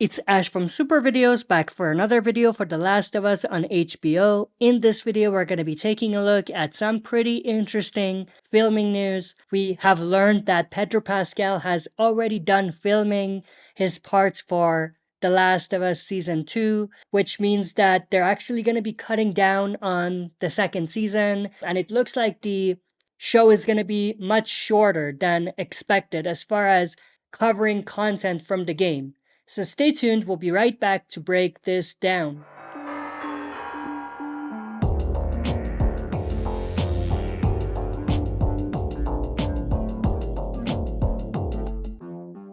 It's Ash from SuperVideos back for another video for The Last of Us on HBO. In this video, we're going to be taking a look at some pretty interesting filming news. We have learned that Pedro Pascal has already done filming his parts for The Last of Us Season 2, which means that they're actually going to be cutting down on the second season, and it looks like the show is going to be much shorter than expected as far as covering content from the game. So stay tuned, we'll be right back to break this down.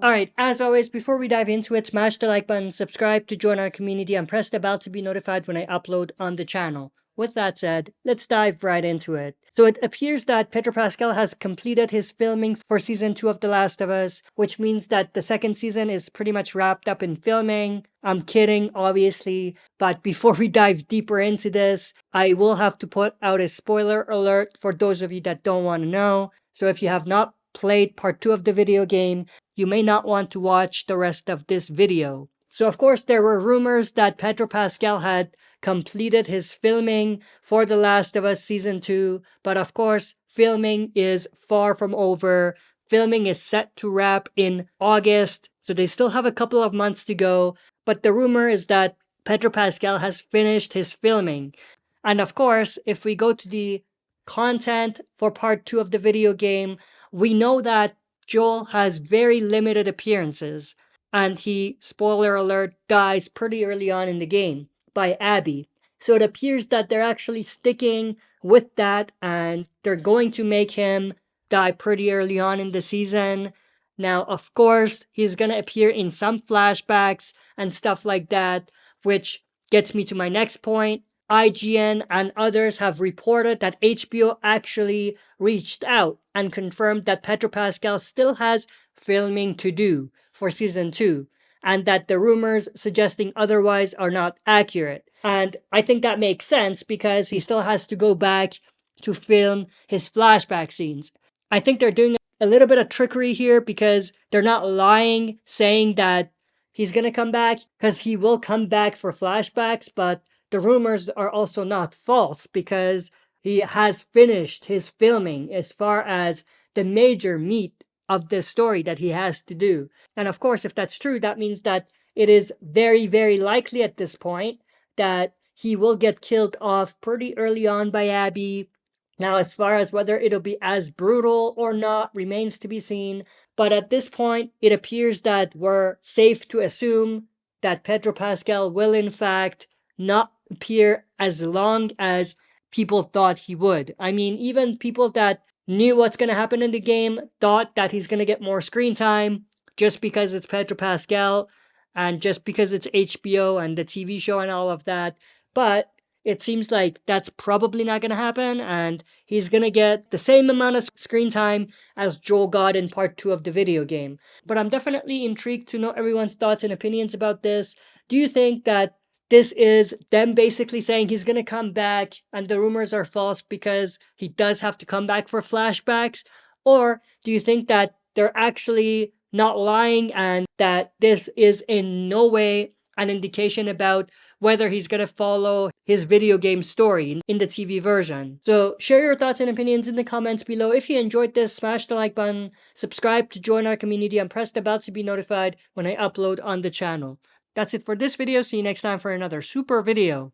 Alright, as always, before we dive into it, smash the like button, subscribe to join our community, and press the bell to be notified when I upload on the channel. With that said, let's dive right into it. So it appears that Pedro Pascal has completed his filming for Season 2 of The Last of Us, which means that the second season is pretty much wrapped up in filming. I'm kidding, obviously, but before we dive deeper into this, I will have to put out a spoiler alert for those of you that don't want to know. So if you have not played part 2 of the video game, you may not want to watch the rest of this video. So of course there were rumors that Pedro Pascal had completed his filming for The Last of Us Season 2, but of course filming is far from over. Filming is set to wrap in August, so they still have a couple of months to go, but the rumor is that Pedro Pascal has finished his filming. And of course, if we go to the content for part 2 of the video game, we know that Joel has very limited appearances, and he, spoiler alert, dies pretty early on in the game by Abby. So it appears that they're actually sticking with that, and they're going to make him die pretty early on in the season. Now, of course, he's gonna appear in some flashbacks and stuff like that, which gets me to my next point. IGN and others have reported that HBO actually reached out and confirmed that Pedro Pascal still has filming to do for Season 2, and that the rumors suggesting otherwise are not accurate. And I think that makes sense because he still has to go back to film his flashback scenes. I think they're doing a little bit of trickery here because they're not lying, saying that he's gonna come back, because he will come back for flashbacks, but the rumors are also not false because he has finished his filming as far as the major meat of the story that he has to do. And of course, if that's true, that means that it is very, very likely at this point that he will get killed off pretty early on by Abby. Now, as far as whether it'll be as brutal or not remains to be seen. But at this point, it appears that we're safe to assume that Pedro Pascal will in fact not appear as long as people thought he would. I mean, even people that knew what's going to happen in the game thought that he's going to get more screen time just because it's Pedro Pascal and just because it's HBO and the TV show and all of that. But it seems like that's probably not going to happen, and he's going to get the same amount of screen time as Joel got in part 2 of the video game. But I'm definitely intrigued to know everyone's thoughts and opinions about this. Do you think that this is them basically saying he's going to come back and the rumors are false because he does have to come back for flashbacks? Or do you think that they're actually not lying and that this is in no way an indication about whether he's going to follow his video game story in the TV version? So share your thoughts and opinions in the comments below. If you enjoyed this, smash the like button, subscribe to join our community, and press the bell to be notified when I upload on the channel. That's it for this video. See you next time for another super video.